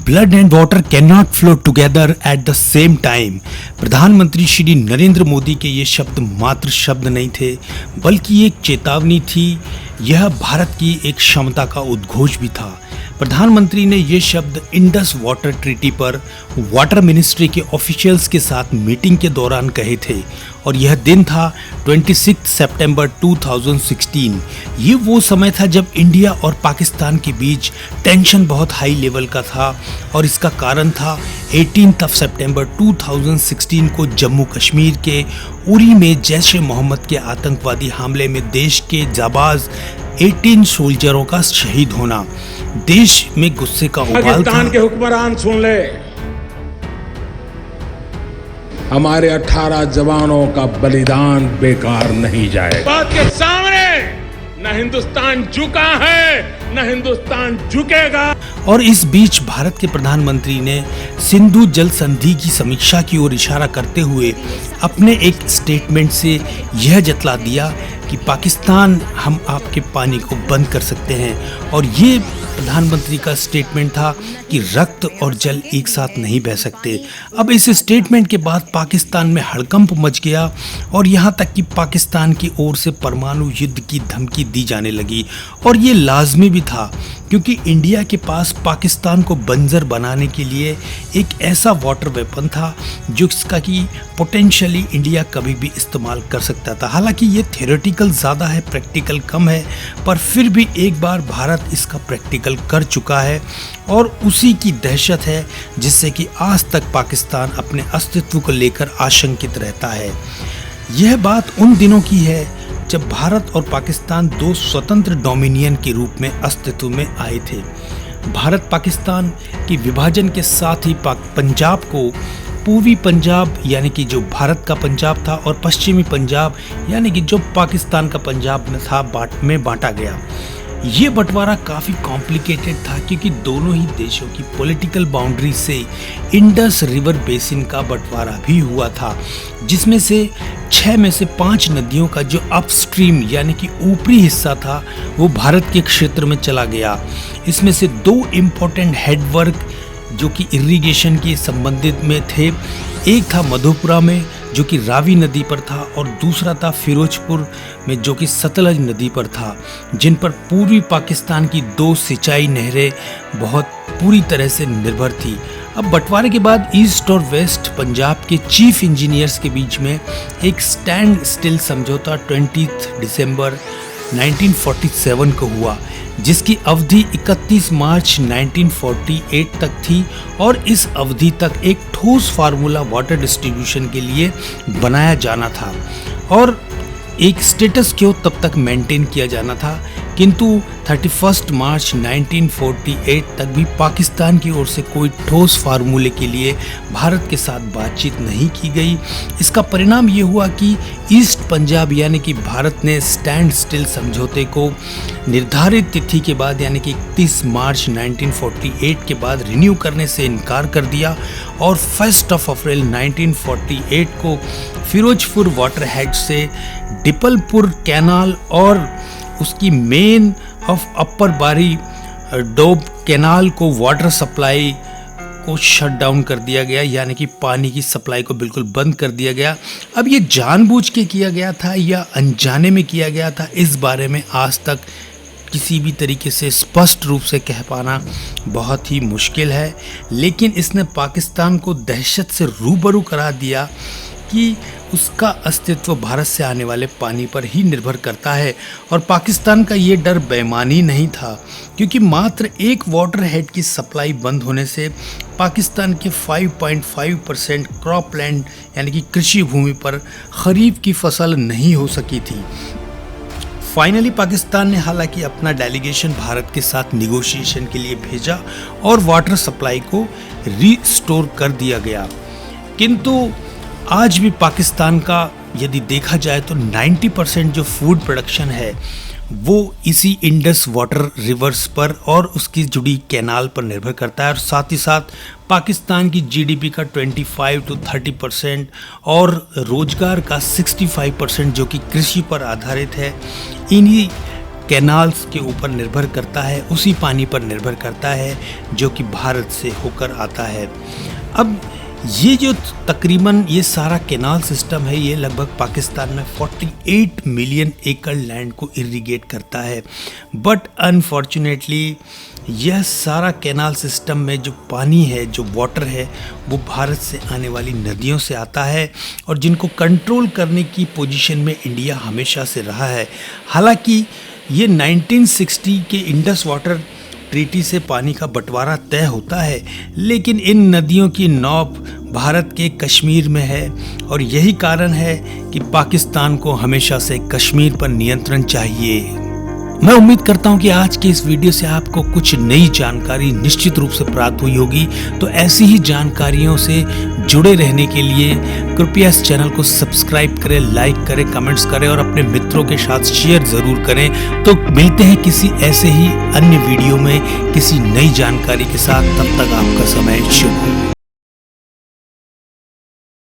Blood and water can not flow together at the same time. प्रधानमंत्री श्री नरेंद्र मोदी के ये शब्द मात्र शब्द नहीं थे, बल्कि एक चेतावनी थी। यह भारत की एक क्षमता का उद्घोष भी था। प्रधानमंत्री ने ये शब्द इंडस वाटर ट्रीटी पर वाटर मिनिस्ट्री के ऑफिशियल्स के साथ मीटिंग के दौरान कहे थे, और यह दिन था 26 सितंबर 2016। ये वो समय था जब इंडिया और पाकिस्तान के बीच टेंशन बहुत हाई लेवल का था, और इसका कारण था 18 सितंबर 2016 को जम्मू कश्मीर के उरी में जैश ए मोहम्मद के आतंकवादी हमले में देश के जाबाज 18 सोल्जरों का शहीद होना। देश में गुस्से का उबाल था। पाकिस्तान के हुक्मरान सुन ले, हमारे 18 जवानों का बलिदान बेकार नहीं जाएगा। बात के सामने न हिंदुस्तान झुका है, न हिंदुस्तान झुकेगा। और इस बीच भारत के प्रधानमंत्री ने सिंधु जल संधि की समीक्षा की ओर इशारा करते हुए अपने एक स्टेटमेंट से यह जतला दिया कि पाकिस्तान, हम आपके पानी को बंद कर सकते हैं। और ये प्रधानमंत्री का स्टेटमेंट था कि रक्त और जल एक साथ नहीं बह सकते। अब इस स्टेटमेंट के बाद पाकिस्तान में हड़कंप मच गया, और यहाँ तक कि पाकिस्तान की ओर से परमाणु युद्ध की धमकी दी जाने लगी। और ये लाजमी भी था, क्योंकि इंडिया के पास पाकिस्तान को बंजर बनाने के लिए एक ऐसा वाटर वेपन था जिसका कि पोटेंशियली इंडिया कभी भी इस्तेमाल कर सकता था। हालांकि ये थ्योरेटिकल ज़्यादा है, प्रैक्टिकल कम है, पर फिर भी एक बार भारत इसका प्रैक्टिकल कर चुका है, और उसी की दहशत है जिससे कि आज तक पाकिस्तान अपने अस्तित्व को लेकर आशंकित रहता है। यह बात उन दिनों की है जब भारत और पाकिस्तान दो स्वतंत्र डोमिनियन के रूप में अस्तित्व में आए थे। भारत पाकिस्तान के विभाजन के साथ ही पंजाब को पूर्वी पंजाब यानी कि जो भारत का पंजाब था, और पश्चिमी पंजाब यानी कि जो पाकिस्तान का पंजाब में था, में बांटा गया। ये बंटवारा काफ़ी कॉम्प्लिकेटेड था, क्योंकि दोनों ही देशों की पॉलिटिकल बाउंड्री से इंडस रिवर बेसिन का बंटवारा भी हुआ था, जिसमें से 6 में से 5 नदियों का जो अपस्ट्रीम यानी कि ऊपरी हिस्सा था वो भारत के क्षेत्र में चला गया। इसमें से 2 इम्पोर्टेंट हेडवर्क जो कि इरिगेशन के संबंधित में थे, एक था मधुपुरा में जो कि रावी नदी पर था, और दूसरा था फिरोजपुर में जो कि सतलज नदी पर था, जिन पर पूर्वी पाकिस्तान की 2 सिंचाई नहरें बहुत पूरी तरह से निर्भर थी। अब बंटवारे के बाद ईस्ट और वेस्ट पंजाब के चीफ इंजीनियर्स के बीच में एक स्टैंड स्टिल समझौता 20 दिसंबर 1947 को हुआ, जिसकी अवधि 31 मार्च 1948 तक थी, और इस अवधि तक एक ठोस फार्मूला वाटर डिस्ट्रीब्यूशन के लिए बनाया जाना था, और एक स्टेटस क्यो तब तक मेंटेन किया जाना था। किंतु 31 मार्च 1948 तक भी पाकिस्तान की ओर से कोई ठोस फार्मूले के लिए भारत के साथ बातचीत नहीं की गई। इसका परिणाम ये हुआ कि ईस्ट पंजाब यानी कि भारत ने स्टैंड स्टिल समझौते को निर्धारित तिथि के बाद यानी कि 31 मार्च 1948 के बाद रिन्यू करने से इनकार कर दिया, और 1 अप्रैल 1948 को फिरोजपुर वाटर हेड से डिपलपुर कैनाल और उसकी मेन ऑफ अपर बारी डोब कैनाल को वाटर सप्लाई को शट डाउन कर दिया गया, यानी कि पानी की सप्लाई को बिल्कुल बंद कर दिया गया। अब ये जानबूझ के किया गया था या अनजाने में किया गया था, इस बारे में आज तक किसी भी तरीके से स्पष्ट रूप से कह पाना बहुत ही मुश्किल है। लेकिन इसने पाकिस्तान को दहशत से रूबरू करा दिया कि उसका अस्तित्व भारत से आने वाले पानी पर ही निर्भर करता है, और पाकिस्तान का ये डर बेईमानी नहीं था, क्योंकि मात्र एक वाटर हेड की सप्लाई बंद होने से पाकिस्तान के 5.5% क्रॉप लैंड यानी कि कृषि भूमि पर खरीफ की फसल नहीं हो सकी थी। फाइनली पाकिस्तान ने हालांकि अपना डेलीगेशन भारत के साथ निगोशिएशन के लिए भेजा, और वाटर सप्लाई को रीस्टोर कर दिया गया। किंतु आज भी पाकिस्तान का यदि देखा जाए तो 90% जो फूड प्रोडक्शन है वो इसी इंडस वाटर रिवर्स पर और उसकी जुड़ी कैनाल पर निर्भर करता है, और साथ ही साथ पाकिस्तान की जीडीपी का 25 to 30% और रोजगार का 65% जो कि कृषि पर आधारित है, इन्हीं कैनाल्स के ऊपर निर्भर करता है, उसी पानी पर निर्भर करता है जो कि भारत से होकर आता है। अब ये जो तकरीबन ये सारा कैनाल सिस्टम है, ये लगभग पाकिस्तान में 48 मिलियन एकड़ लैंड को इरिगेट करता है। बट अनफॉर्चुनेटली यह सारा कैनाल सिस्टम में जो पानी है, जो वाटर है, वो भारत से आने वाली नदियों से आता है और जिनको कंट्रोल करने की पोजीशन में इंडिया हमेशा से रहा है। हालांकि ये 1960 के इंडस वाटर ट्रीटी से पानी का बंटवारा तय होता है, लेकिन इन नदियों की नौब भारत के कश्मीर में है और यही कारण है कि पाकिस्तान को हमेशा से कश्मीर पर नियंत्रण चाहिए। मैं उम्मीद करता हूं कि आज के इस वीडियो से आपको कुछ नई जानकारी निश्चित रूप से प्राप्त हुई होगी। तो ऐसी ही जानकारियों से जुड़े रहने के लिए कृपया इस चैनल को सब्सक्राइब करें, लाइक करें, कमेंट्स करें और अपने मित्रों के साथ शेयर ज़रूर करें। तो मिलते हैं किसी ऐसे ही अन्य वीडियो में किसी नई जानकारी के साथ। तब तक आपका सब